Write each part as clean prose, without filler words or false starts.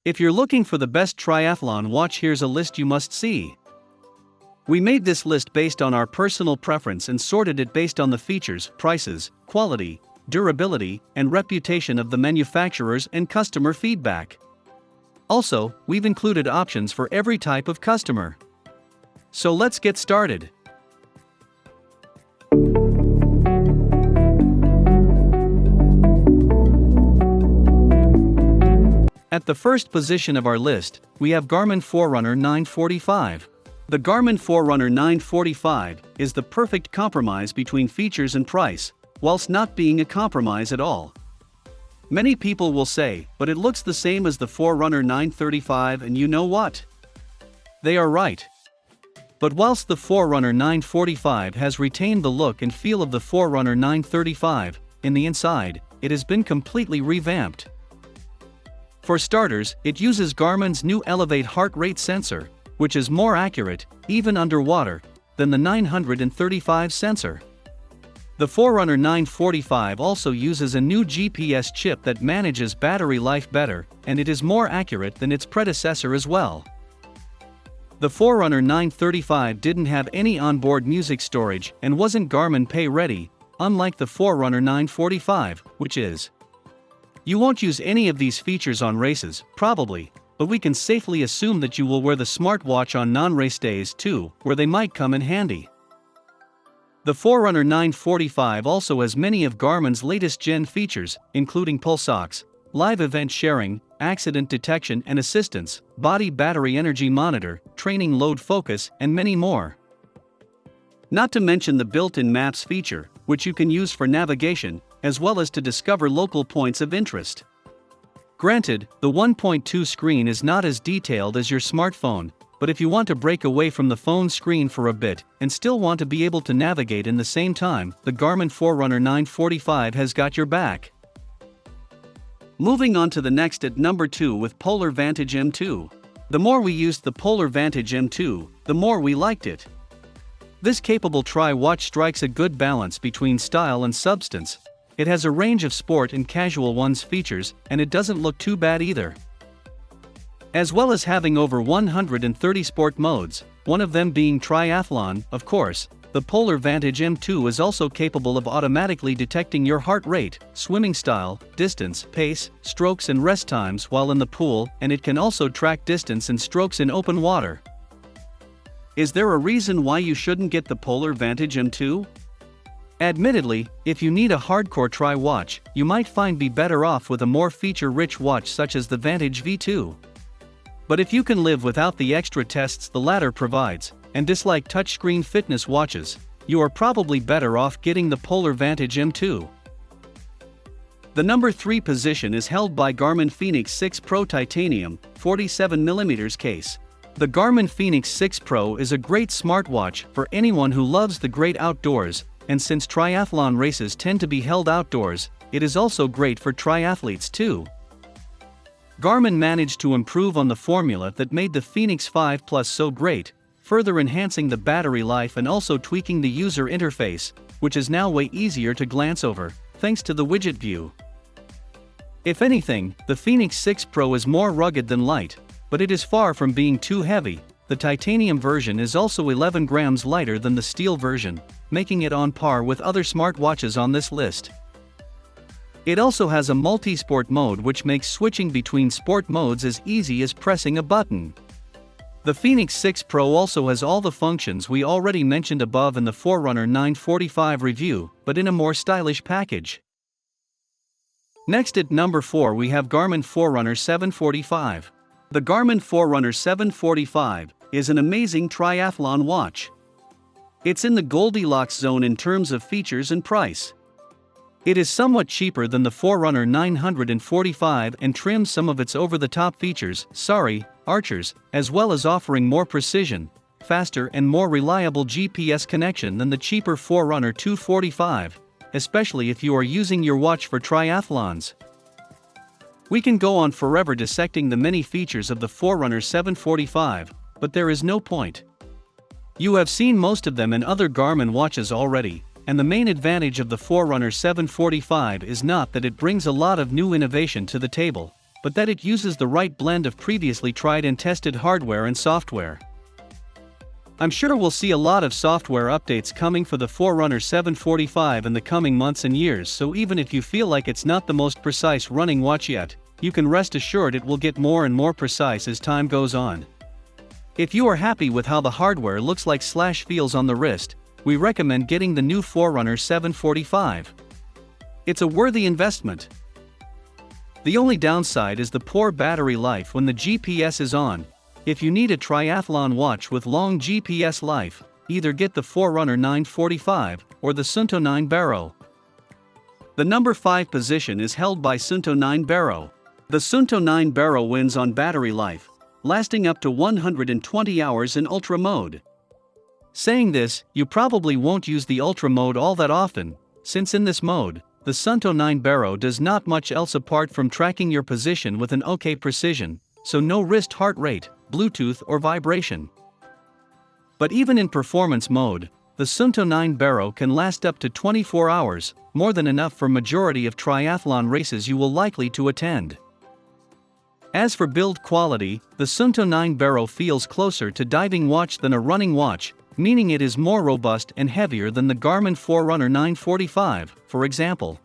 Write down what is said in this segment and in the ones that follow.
If you're looking for the best triathlon watch, here's a list you must see. We made this list based on our personal preference and sorted it based on the features, prices, quality, durability, and reputation of the manufacturers and customer feedback. Also, we've included options for every type of customer. So let's get started. At the first position of our list, we have Garmin Forerunner 945. The Garmin Forerunner 945 is the perfect compromise between features and price, whilst not being a compromise at all. Many people will say, but it looks the same as the Forerunner 935, and you know what? They are right. But whilst the Forerunner 945 has retained the look and feel of the Forerunner 935, in the inside, it has been completely revamped. For starters, it uses Garmin's new Elevate heart rate sensor, which is more accurate, even underwater, than the 935 sensor. The Forerunner 945 also uses a new GPS chip that manages battery life better, and it is more accurate than its predecessor as well. The Forerunner 935 didn't have any onboard music storage and wasn't Garmin Pay ready, unlike the Forerunner 945, which is. You won't use any of these features on races, probably, but we can safely assume that you will wear the smartwatch on non-race days too, where they might come in handy. The Forerunner 945 also has many of Garmin's latest gen features, including pulse ox, live event sharing, accident detection and assistance, body battery energy monitor, training load focus, and many more. Not to mention the built-in maps feature, which you can use for navigation, as well as to discover local points of interest. Granted, the 1.2 screen is not as detailed as your smartphone, but if you want to break away from the phone screen for a bit and still want to be able to navigate in the same time, the Garmin Forerunner 945 has got your back. Moving on to the next at number 2 with Polar Vantage M2. The more we used the Polar Vantage M2, the more we liked it. This capable tri-watch strikes a good balance between style and substance. It has a range of sport and casual ones features, and it doesn't look too bad either. As well as having over 130 sport modes, one of them being triathlon, of course, the Polar Vantage M2 is also capable of automatically detecting your heart rate, swimming style, distance, pace, strokes and rest times while in the pool, and it can also track distance and strokes in open water. Is there a reason why you shouldn't get the Polar Vantage M2? Admittedly, if you need a hardcore tri-watch, you might be better off with a more feature-rich watch such as the Vantage V2. But if you can live without the extra tests the latter provides, and dislike touchscreen fitness watches, you are probably better off getting the Polar Vantage M2. The number 3 position is held by Garmin Fenix 6 Pro Titanium, 47mm case. The Garmin Fenix 6 Pro is a great smartwatch for anyone who loves the great outdoors, and since triathlon races tend to be held outdoors, it is also great for triathletes too. Garmin managed to improve on the formula that made the Fenix 5 Plus so great, further enhancing the battery life and also tweaking the user interface, which is now way easier to glance over, thanks to the widget view. If anything, the Fenix 6 Pro is more rugged than light, but it is far from being too heavy. The titanium version is also 11 grams lighter than the steel version, making it on par with other smartwatches on this list. It also has a multi-sport mode which makes switching between sport modes as easy as pressing a button. The Fenix 6 Pro also has all the functions we already mentioned above in the Forerunner 945 review, but in a more stylish package. Next at number 4 we have Garmin Forerunner 745. The Garmin Forerunner 745 is an amazing triathlon watch. It's in the Goldilocks zone in terms of features and price. It is somewhat cheaper than the Forerunner 945 and trims some of its over-the-top features, archers, as well as offering more precision, faster and more reliable GPS connection than the cheaper Forerunner 245, especially if you are using your watch for triathlons. We can go on forever dissecting the many features of the Forerunner 745, but there is no point. You have seen most of them in other Garmin watches already, and the main advantage of the Forerunner 745 is not that it brings a lot of new innovation to the table, but that it uses the right blend of previously tried and tested hardware and software. I'm sure we'll see a lot of software updates coming for the Forerunner 745 in the coming months and years, so even if you feel like it's not the most precise running watch yet, you can rest assured it will get more and more precise as time goes on. If you are happy with how the hardware looks like / feels on the wrist, we recommend getting the new Forerunner 745. It's a worthy investment. The only downside is the poor battery life when the GPS is on. If you need a triathlon watch with long GPS life, either get the Forerunner 945 or the Suunto 9 Barrow. The number 5 position is held by Suunto 9 Barrow. The Suunto 9 Barrow wins on battery life, lasting up to 120 hours in ultra mode. Saying this, you probably won't use the ultra mode all that often, since in this mode, the Suunto 9 Barrow does not much else apart from tracking your position with an OK precision, so no wrist heart rate, Bluetooth or vibration. But even in performance mode, the Suunto 9 Barrow can last up to 24 hours, more than enough for majority of triathlon races you will likely to attend. As for build quality, the Suunto 9 Barrow feels closer to diving watch than a running watch, meaning it is more robust and heavier than the Garmin Forerunner 945, for example.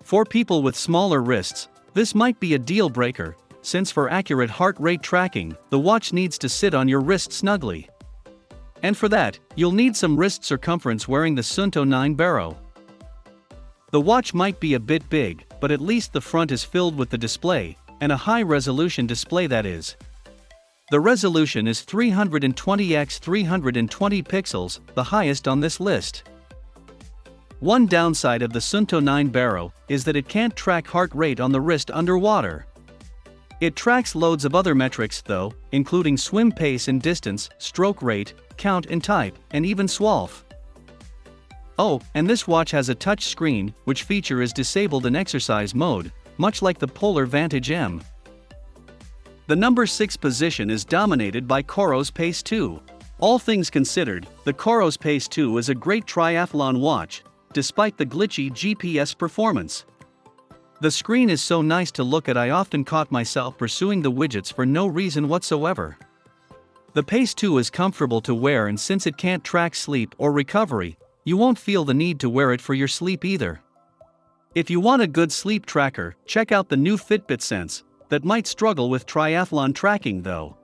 For people with smaller wrists, this might be a deal breaker, since for accurate heart rate tracking, the watch needs to sit on your wrist snugly. And for that, you'll need some wrist circumference wearing the Suunto 9 Barrow. The watch might be a bit big, but at least the front is filled with the display, and a high-resolution display that is. The resolution is 320x 320 pixels, the highest on this list. One downside of the Suunto 9 Barrow is that it can't track heart rate on the wrist underwater. It tracks loads of other metrics though, including swim pace and distance, stroke rate, count and type, and even SWALF. Oh, and this watch has a touch screen, which feature is disabled in exercise mode, much like the Polar Vantage M. The number 6 position is dominated by Koros Pace 2. All things considered, the Koros Pace 2 is a great triathlon watch, despite the glitchy GPS performance. The screen is so nice to look at I often caught myself pursuing the widgets for no reason whatsoever. The Pace 2 is comfortable to wear, and since it can't track sleep or recovery, you won't feel the need to wear it for your sleep either. If you want a good sleep tracker, check out the new Fitbit Sense, that might struggle with triathlon tracking though.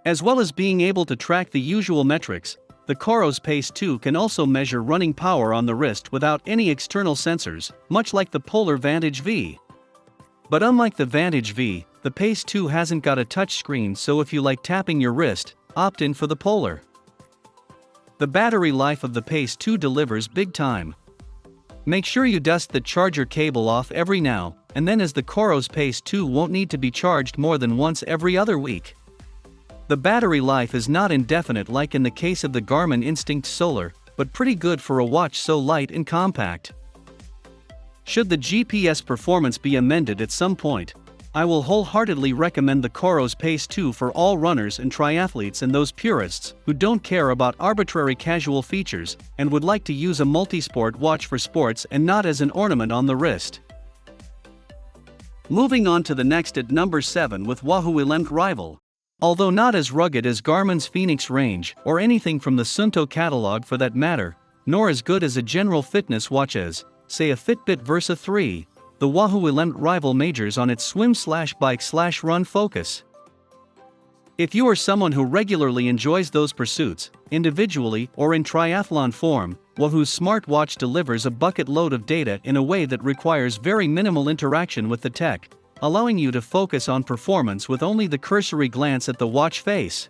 As well as being able to track the usual metrics, the Koros Pace 2 can also measure running power on the wrist without any external sensors, much like the Polar Vantage V. But unlike the Vantage V, the Pace 2 hasn't got a touch screen, so if you like tapping your wrist, opt in for the Polar. The battery life of the Pace 2 delivers big time. Make sure you dust the charger cable off every now and then, as the Koros Pace 2 won't need to be charged more than once every other week. The battery life is not indefinite like in the case of the Garmin Instinct Solar, but pretty good for a watch so light and compact. Should the GPS performance be amended at some point, I will wholeheartedly recommend the Koros Pace 2 for all runners and triathletes and those purists who don't care about arbitrary casual features and would like to use a multisport watch for sports and not as an ornament on the wrist. Moving on to the next at number 7 with Wahoo Element Rival. Although not as rugged as Garmin's Fenix range or anything from the Suunto catalog for that matter, nor as good as a general fitness watch as, say, a Fitbit Versa 3, the Wahoo Element Rival majors on its swim/bike/run focus. If you are someone who regularly enjoys those pursuits, individually or in triathlon form, Wahoo's smartwatch delivers a bucket load of data in a way that requires very minimal interaction with the tech, allowing you to focus on performance with only the cursory glance at the watch face.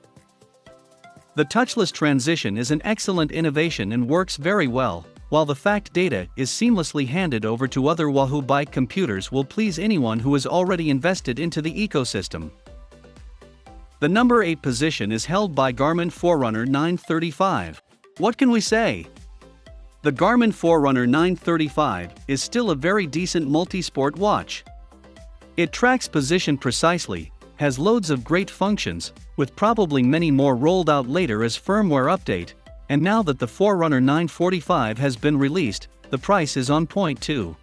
The touchless transition is an excellent innovation and works very well, while the fact data is seamlessly handed over to other Wahoo bike computers will please anyone who is already invested into the ecosystem. The number 8 position is held by Garmin Forerunner 935. What can we say? The Garmin Forerunner 935 is still a very decent multi-sport watch. It tracks position precisely, has loads of great functions, with probably many more rolled out later as firmware update, and now that the Forerunner 945 has been released, the price is on point too.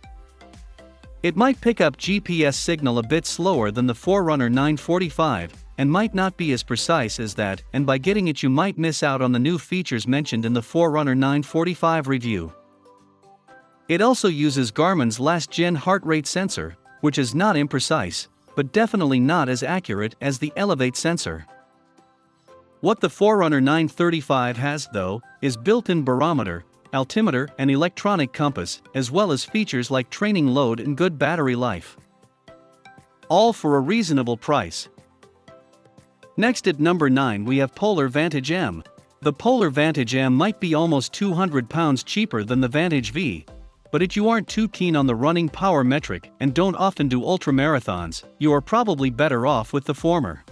It might pick up GPS signal a bit slower than the Forerunner 945, and might not be as precise as that, and by getting it you might miss out on the new features mentioned in the Forerunner 945 review. It also uses Garmin's last-gen heart rate sensor, which is not imprecise, but definitely not as accurate as the Elevate sensor. What the Forerunner 935 has, though, is built-in barometer, altimeter and electronic compass, as well as features like training load and good battery life. All for a reasonable price. Next at number 9 we have Polar Vantage M. The Polar Vantage M might be almost £200 cheaper than the Vantage V, but if you aren't too keen on the running power metric and don't often do ultramarathons, you are probably better off with the former.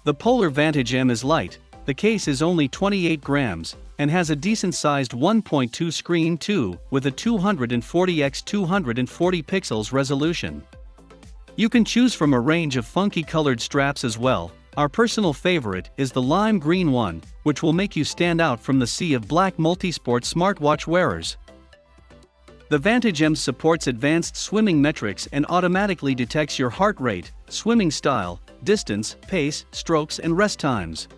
The Polar Vantage M is light, the case is only 28 grams, and has a decent-sized 1.2 screen too, with a 240x240 pixels resolution. You can choose from a range of funky colored straps as well. Our personal favorite is the lime green one, which will make you stand out from the sea of black multisport smartwatch wearers. The Vantage M supports advanced swimming metrics and automatically detects your heart rate, swimming style, distance, pace, strokes and rest times.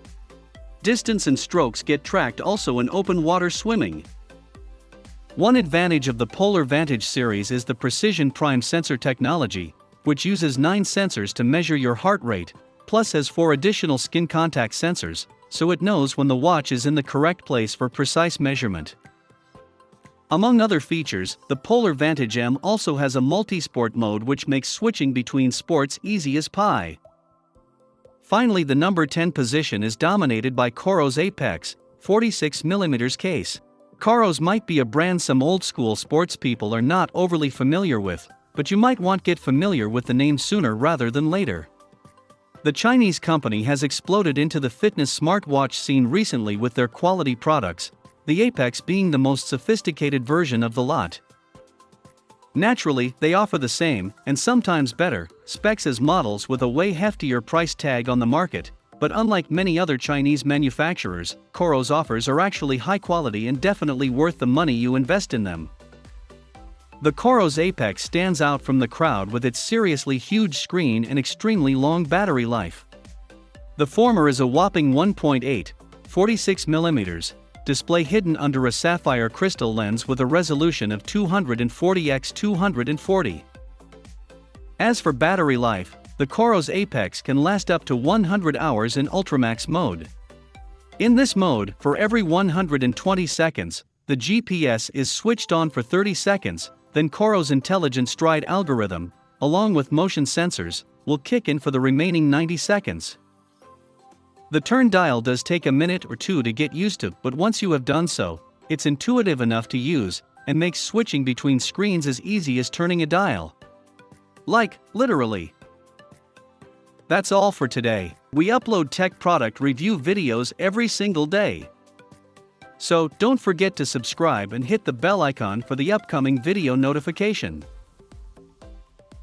Distance and strokes get tracked also in open water swimming. One advantage of the Polar Vantage series is the Precision Prime sensor technology, which uses 9 sensors to measure your heart rate, plus has 4 additional skin contact sensors, so it knows when the watch is in the correct place for precise measurement. Among other features, the Polar Vantage M also has a multi-sport mode which makes switching between sports easy as pie. Finally, the number 10 position is dominated by Koros Apex, 46mm case. Koros might be a brand some old-school sports people are not overly familiar with, but you might want to get familiar with the name sooner rather than later. The Chinese company has exploded into the fitness smartwatch scene recently with their quality products, the Apex being the most sophisticated version of the lot. Naturally, they offer the same, and sometimes better, specs as models with a way heftier price tag on the market, but unlike many other Chinese manufacturers, Koros offers are actually high quality and definitely worth the money you invest in them. The Koros Apex stands out from the crowd with its seriously huge screen and extremely long battery life. The former is a whopping 1.8, 46mm, display hidden under a sapphire crystal lens with a resolution of 240x240. As for battery life, the Koros Apex can last up to 100 hours in Ultramax mode. In this mode, for every 120 seconds, the GPS is switched on for 30 seconds, then Koros' intelligent stride algorithm, along with motion sensors, will kick in for the remaining 90 seconds. The turn dial does take a minute or two to get used to, but once you have done so, it's intuitive enough to use, and makes switching between screens as easy as turning a dial. Like, literally. That's all for today. We upload tech product review videos every single day. So, don't forget to subscribe and hit the bell icon for the upcoming video notification.